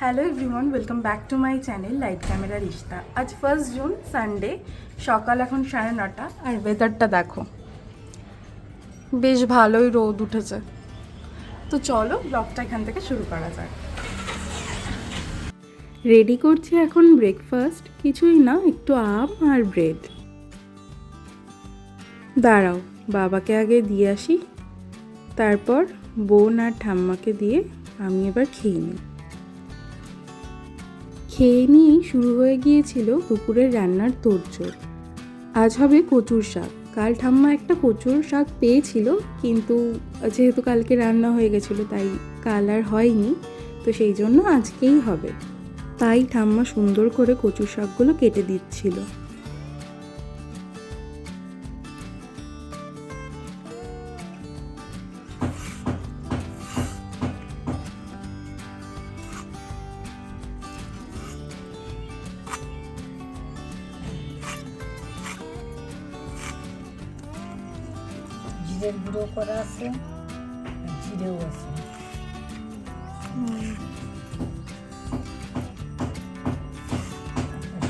Hello everyone, welcome back to my channel light camera Rishta. আজ 1 June Sunday, সকাল এখন 9:30 আর ওয়েদারটা দেখো, বেশ ভালোই রোদ উঠেছে। তো চলো ব্লগটা এখান থেকে শুরু করা যাক। রেডি করছি এখন ব্রেকফাস্ট, কিছুই না, একটু আম আর ব্রেড। দাঁড়াও, বাবাকে আগে দিয়ে আসি, তারপর বোন আর ঠাম্মাকে দিয়ে আমি এবার খেয়ে নিই। খেয়ে নিয়েই শুরু হয়ে গিয়েছিল দুপুরের রান্নার তোড়জোড়। আজ হবে কচুর শাক। কাল ঠাম্মা একটা কচুর শাক পেয়েছিল, কিন্তু যেহেতু কালকে রান্না হয়ে গেছিলো তাই কাল আর হয়নি, তো সেই জন্য আজকেই হবে। তাই ঠাম্মা সুন্দর করে কচুর শাকগুলো কেটে দিচ্ছিল। জিরের গুঁড়ো করা আছে, জিরেও আছে।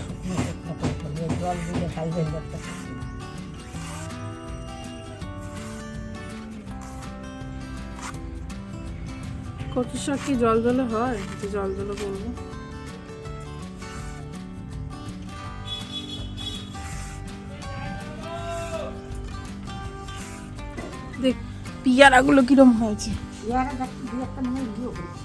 শুকনো শুকনো করে ফেলবে, জল দিলে খাইবে একটা। কচুর শাক কি জল জলে হয়? যে জল জলে বলবো। দেখ পিয়ারাগুলো কিরম হয়েছে। পেয়ারা দেখতে দু একটা নিয়ে দিও বলছে।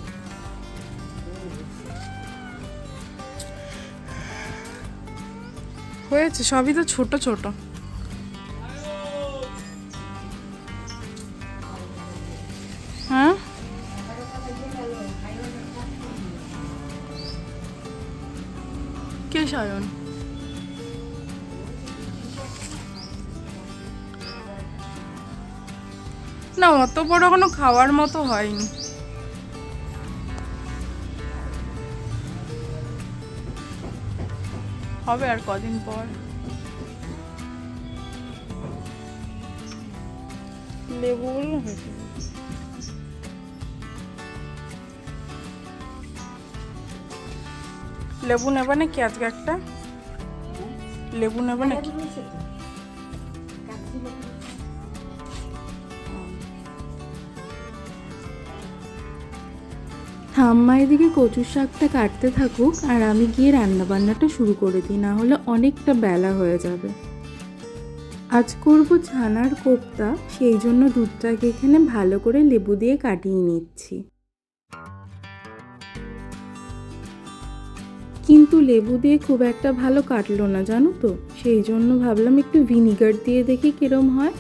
হয়েছে, সবই তো ছোট ছোট। হ্যাঁ, কে সায়ন? না, অত বড় কোনো খাওয়ার মতো হয়নি। হবে আর কদিন পর। লেবুগুলো হয়েছে। লেবু নেবে নাকি আজকে একটা? লেবু নেবে নাকি? ঠাম্মা এদিকে কচুর শাকটা কাটতে থাকুক আর আমি গিয়ে রান্না বান্নাটা শুরু করে দিই, না হলে অনেকটা বেলা হয়ে যাবে। আজ করব ছানার কোপ্তা, সেই জন্য দুধটাকে এখানে ভালো করে লেবু দিয়ে কাটিয়ে নিচ্ছি। কিন্তু লেবু দিয়ে খুব একটা ভালো কাটলো না, জানো তো, সেই জন্য ভাবলাম একটু ভিনিগার দিয়ে দেখি কিরম হয়।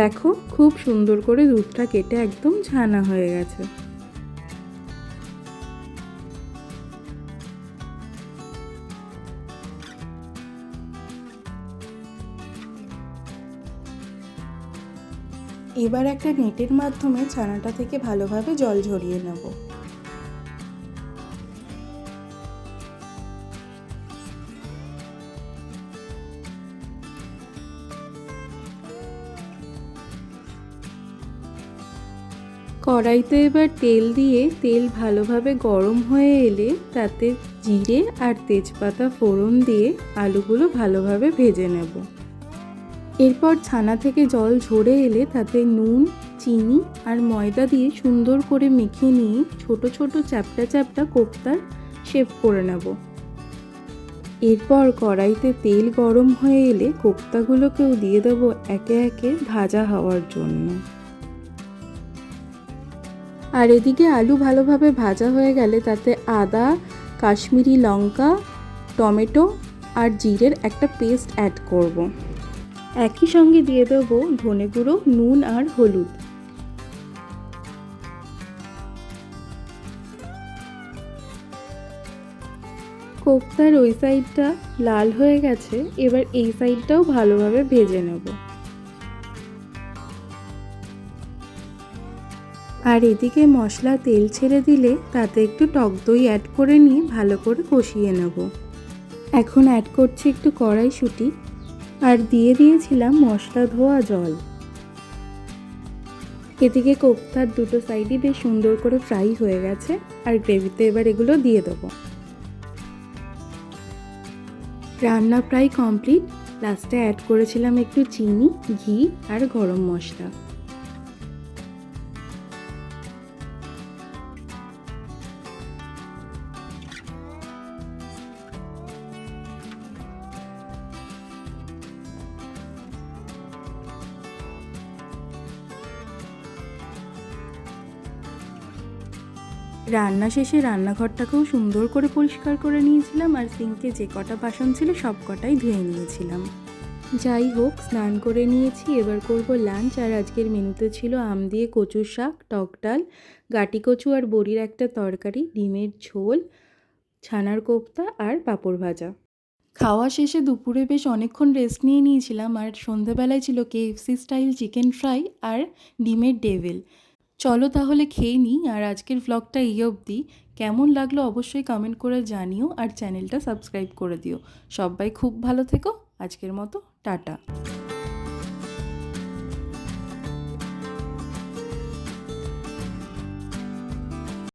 দেখো খুব সুন্দর করে দুধটা কেটে একদম ছানা হয়ে গেছে। এবার একটা নেটের মাধ্যমে ছানাটা থেকে ভালোভাবে জল ঝরিয়ে নেব। কড়াইতে এবার তেল দিয়ে তেল ভালোভাবে গরম হয়ে এলে তাতে জিরে আর তেজপাতা ফোড়ন দিয়ে আলুগুলো ভালোভাবে ভেজে নেব। এরপর ছানা থেকে জল ঝরে এলে তাতে নুন, চিনি আর ময়দা দিয়ে সুন্দর করে মেখে নিয়ে ছোট ছোট চ্যাপ্টা চ্যাপ্টা কোপ্তার শেপ করে নেব। এরপর কড়াইতে তেল গরম হয়ে এলে কোপ্তাগুলোকেও দিয়ে দেবো একে একে ভাজা হওয়ার জন্য। আর এদিকে আলু ভালোভাবে ভাজা হয়ে গেলে তাতে আদা, কাশ্মীরি লঙ্কা, টমেটো আর জিরের একটা পেস্ট অ্যাড করব। একই সঙ্গে দিয়ে দেবো ধনে গুঁড়ো, নুন আর হলুদ। কোপ্তার ওই সাইডটা লাল হয়ে গেছে, এবার এই সাইডটাও ভালোভাবে ভেজে নেব। আর এদিকে মশলা তেল ছেড়ে দিলে তাতে একটু টক দই অ্যাড করে নিয়ে ভালো করে কষিয়ে নেব। এখন অ্যাড করছি একটু কড়াইশুঁটি আর দিয়ে দিয়েছিলাম মশলা ধোয়া জল। এদিকে কোপ্তার দুটো সাইডই বেশ সুন্দর করে ফ্রাই হয়ে গেছে আর গ্রেভিতে এবার এগুলো দিয়ে দেবো। রান্না প্রায় কমপ্লিট। লাস্টে অ্যাড করেছিলাম একটু চিনি, ঘি আর গরম মশলা। রান্না শেষে রান্নাঘরটাকেও সুন্দর করে পরিষ্কার করে নিয়েছিলাম আর সিঙ্কে যে কটা বাসন ছিল সব কটাই ধুয়ে নিয়েছিলাম। যাই হোক, স্নান করে নিয়েছি, এবার করব লাঞ্চ। আর আজকের মেনুতে ছিল আম দিয়ে কচুর শাক, টক ডাল, গাটি কচু আর বড়ির একটা তরকারি, ডিমের ঝোল, ছানার কোপ্তা আর পাঁপড় ভাজা। খাওয়া শেষে দুপুরে বেশ অনেকক্ষণ রেস্ট নিয়ে নিয়েছিলাম আর সন্ধেবেলায় ছিল KFC স্টাইল চিকেন ফ্রাই আর ডিমের ডেভিল। চলো তাহলে খেয়ে নিই। আর আজকের ভ্লগটা এই অবধি। কেমন লাগলো অবশ্যই কমেন্ট করে জানিও আর চ্যানেলটা সাবস্ক্রাইব করে দিও। সবাই খুব ভালো থেকো। আজকের মতো টাটা।